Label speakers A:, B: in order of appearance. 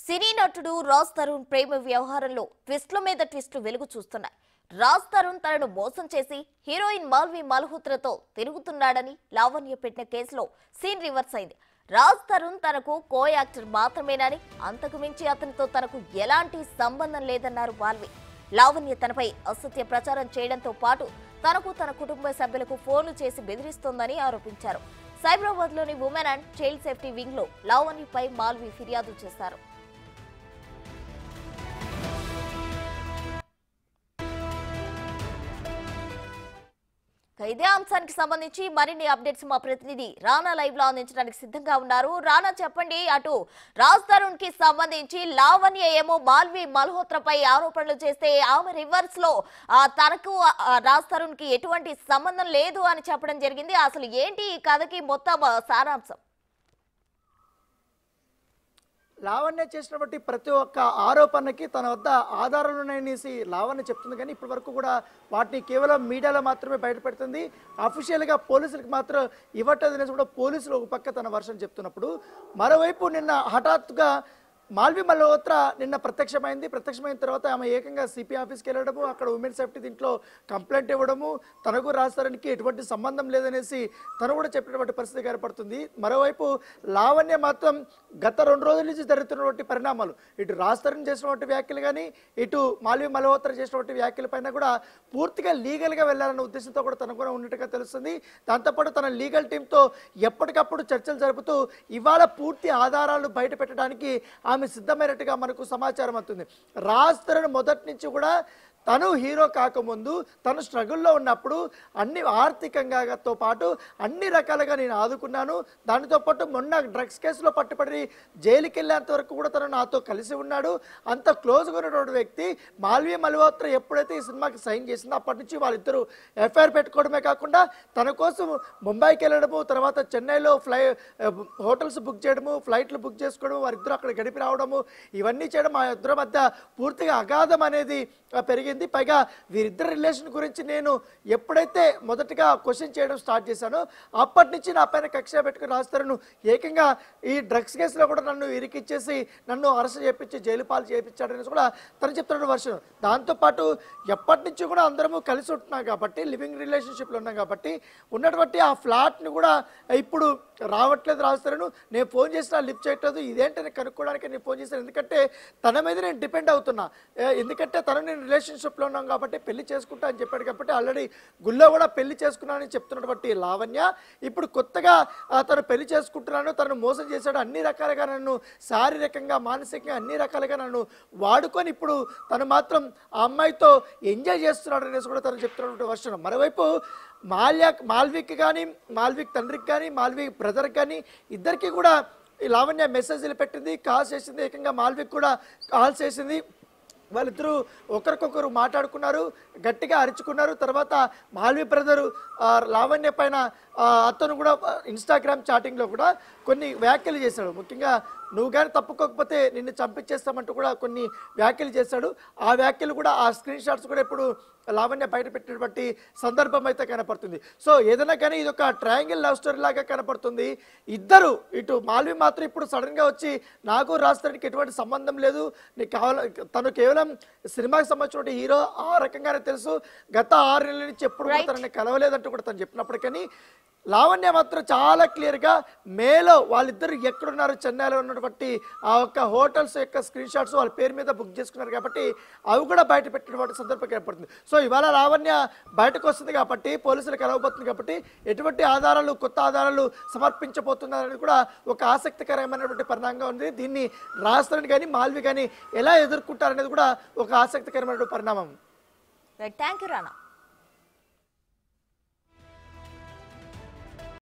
A: సినీ నటుడు రాజ్ తరుణ్ ప్రేమ వ్యవహారంలో ట్విస్ట్ల మీద ట్విస్ట్లు వెలుగు చూస్తున్నాయి. రాజ్ తరుణ్ తనను మోసం చేసి హీరోయిన్ మాల్వి మల్హోత్రాతో తిరుగుతున్నాడని లావణ్య పెట్టిన కేసులో సీన్ రివర్స్ అయింది. రాజ్ తరుణ్ తనకు కో యాక్టర్ మాత్రమేనని, అంతకు మించి అతనితో తనకు ఎలాంటి సంబంధం లేదన్నారు మాల్వి. లావణ్య తనపై అసత్య ప్రచారం చేయడంతో పాటు తనకు తన కుటుంబ సభ్యులకు ఫోన్లు చేసి బెదిరిస్తోందని ఆరోపించారు. సైబరాబాద్లోని women and child safety wing లో లావణ్యపై మాల్వి ఫిర్యాదు చేశారు. ఇదే అంశానికి సంబంధించి మరిన్ని అప్డేట్స్ మా ప్రతినిధి రానా లైవ్ లో అందించడానికి సిద్ధంగా ఉన్నారు. రానా, చెప్పండి. అటు రాజ్ తరుణ్ కి సంబంధించి లావణ్య ఏమో మాల్వి మల్హోత్రాపై ఆరోపణలు చేస్తే ఆమె రివర్స్ లో తనకు రాజ్ తరుణ్ కి ఎటువంటి సంబంధం లేదు అని చెప్పడం జరిగింది. అసలు ఏంటి ఈ కథకి మొత్తం సారాంశం?
B: లావణ్య చేసినటువంటి ప్రతి ఒక్క ఆరోపణకి తన వద్ద ఆధారాలు ఉన్నాయనేసి లావణ్య చెప్తుంది. కానీ ఇప్పటి వరకు కూడా వాటిని కేవలం మీడియాలో మాత్రమే బయటపెడుతుంది. అఫీషియల్గా పోలీసులకు మాత్రం ఇవ్వట్లేదనేసి కూడా పోలీసులు ఒక పక్క తన వర్షం చెప్తున్నప్పుడు, మరోవైపు నిన్న హఠాత్తుగా మాల్వి మల్హోత్రా నిన్న ప్రత్యక్షమైన తర్వాత ఆమె ఏకంగా సిపి ఆఫీస్కి వెళ్ళడము, అక్కడ ఉమెన్ సేఫ్టీ దీంట్లో కంప్లైంట్ ఇవ్వడము, తనకు రాజ్ తరుణ్కి ఎటువంటి సంబంధం లేదనేసి తను కూడా చెప్పినటువంటి పరిస్థితి ఏర్పడుతుంది. మరోవైపు లావణ్య మాత్రం గత 2 రోజుల నుంచి జరుగుతున్నటువంటి పరిణామాలు, ఇటు రాజ్ తరుణ్ చేసినటువంటి వ్యాఖ్యలు కానీ ఇటు మాల్వి మల్హోత్రా చేసినటువంటి వ్యాఖ్యల పైన కూడా పూర్తిగా లీగల్గా వెళ్ళాలన్న ఉద్దేశంతో కూడా తనకు కూడా ఉన్నట్టుగా తెలుస్తుంది. దాంతోపాటు తన లీగల్ టీంతో ఎప్పటికప్పుడు చర్చలు జరుపుతూ ఇవాళ పూర్తి ఆధారాలు బయట పెట్టడానికి ఆమె సిద్ధమైనట్టుగా మనకు సమాచారం అవుతుంది. రాజ్ తరుణ్ మొదటి నుంచి కూడా తను హీరో కాకముందు తను స్ట్రగుల్లో ఉన్నప్పుడు అన్ని ఆర్థికంగాతో పాటు అన్ని రకాలుగా నేను ఆదుకున్నాను. దానితో పాటు మొన్న డ్రగ్స్ కేసులో పట్టుబడి జైలుకి వెళ్ళేంత వరకు కూడా తను నాతో కలిసి ఉన్నాడు. అంత క్లోజ్గా ఉన్నటువంటి వ్యక్తి మాల్వి మల్హోత్రా ఎప్పుడైతే ఈ సినిమాకి సైన్ చేసిందో అప్పటి నుంచి వాళ్ళిద్దరూ ఎఫ్ఐఆర్ పెట్టుకోవడమే కాకుండా తన కోసం ముంబైకి వెళ్ళడము, తర్వాత చెన్నైలో హోటల్స్ బుక్ చేయడము, ఫ్లైట్లు బుక్ చేసుకోవడము, వారిద్దరూ అక్కడ గడిపి రావడము, ఇవన్నీ చేయడం ఆ ఇద్దరి మధ్య పూర్తిగా అగాధం అనేది పెరిగింది. పైగా వీరిద్దరి రిలేషన్ గురించి నేను ఎప్పుడైతే మొదటిగా క్వశ్చన్ చేయడం స్టార్ట్ చేశానో అప్పటి నుంచి నా పైన కక్ష పెట్టుకుని రాజ్ తరుణ్ ఏకంగా ఈ డ్రగ్స్ కేసులో కూడా నన్ను ఇరికిచ్చేసి నన్ను అరెస్ట్ చేయించి జైలు పాలు చేయించాడని కూడా తను చెప్తున్న వర్షం. దాంతోపాటు ఎప్పటి నుంచి కూడా అందరము కలిసి ఉంటున్నాం కాబట్టి, లివింగ్ రిలేషన్షిప్లో ఉన్నాం కాబట్టి ఉన్నటువంటి ఆ ఫ్లాట్ని కూడా ఇప్పుడు రావట్లేదు రాజ్ తరుణ్. నేను ఫోన్ చేసినా లిఫ్ట్ చేయట్లేదు. ఇదేంటని కనుక్కోవడానికి నేను ఫోన్ చేశాను. ఎందుకంటే తన మీద నేను డిపెండ్ అవుతున్నా. ఎందుకంటే తను నేను రిలేషన్షిప్లో ఉన్నాం కాబట్టి పెళ్లి చేసుకుంటా అని చెప్పాడు కాబట్టి ఆల్రెడీ గుళ్ళో కూడా పెళ్లి చేసుకున్నానని చెప్తున్నటువంటి లావణ్య ఇప్పుడు కొత్తగా తను పెళ్లి చేసుకుంటున్నాను, తను మోసం చేశాడు, అన్ని రకాలుగా నన్ను శారీరకంగా మానసికంగా అన్ని రకాలుగా నన్ను వాడుకొని ఇప్పుడు తను మాత్రం ఆ అమ్మాయితో ఎంజాయ్ చేస్తున్నాడు అనేసి కూడా తను చెప్తున్నటువంటి వర్షం. మరోవైపు మాల్వికి కానీ, మాల్వికి తండ్రికి కానీ, మాల్వి బ్రదర్కి కానీ ఇద్దరికి కూడా ఈ లావణ్య మెసేజ్లు పెట్టింది, కాల్స్ చేసింది. ఏకంగా మాల్వికి కూడా కాల్స్ చేసింది. వాళ్ళిద్దరూ ఒకరికొకరు మాట్లాడుకున్నారు, గట్టిగా అరుచుకున్నారు. తర్వాత మాల్వి బ్రదరు లావణ్య పైన అతను కూడా ఇన్స్టాగ్రామ్ చాటింగ్లో కూడా కొన్ని వ్యాఖ్యలు చేశాడు. ముఖ్యంగా నువ్వు కానీ తప్పుకోకపోతే నిన్ను చంపించేస్తామంటూ కూడా కొన్ని వ్యాఖ్యలు చేశాడు. ఆ వ్యాఖ్యలు కూడా ఆ స్క్రీన్ షాట్స్ కూడా ఇప్పుడు లావణ్య బయట పెట్టినటువంటి సందర్భం అయితే కనపడుతుంది. సో ఏదైనా కానీ ఇది ఒక ట్రయాంగిల్ లవ్ స్టోరీ లాగా కనపడుతుంది. ఇద్దరు ఇటు మాల్వి మాత్రం ఇప్పుడు సడన్గా వచ్చి నాకు రాజ్ తరుణ్కి ఎటువంటి సంబంధం లేదు, నీకు తను కేవలం సినిమాకి సంబంధించిన హీరో ఆ రకంగానే తెలుసు, గత 6 నెలల నుంచి ఎప్పుడు కూడా తనని కలవలేదంటూ కూడా తను చెప్పినప్పటికీ లావణ్య మాత్రం చాలా క్లియర్గా మేలో వాళ్ళిద్దరు ఎక్కడున్నారు, చెన్నైలో ఉన్నటువంటి ఆ ఒక్క హోటల్స్ యొక్క స్క్రీన్ షాట్స్ వాళ్ళ పేరు మీద బుక్ చేసుకున్నారు కాబట్టి అవి కూడా బయట పెట్టినటువంటి సందర్భం ఏర్పడుతుంది. సో ఇవాళ లావణ్య బయటకు వస్తుంది కాబట్టి, పోలీసులు కలవబోతుంది కాబట్టి ఎటువంటి ఆధారాలు, కొత్త ఆధారాలు సమర్పించబోతున్నారనేది కూడా ఒక ఆసక్తికరమైనటువంటి పరిణామంగా ఉంది. దీన్ని రాజ్ తరుణ్ కానీ మాల్వి కానీ ఎలా ఎదుర్కొంటారనేది కూడా ఒక ఆసక్తికరమైనటువంటి పరిణామం.
A: Thank you Rana.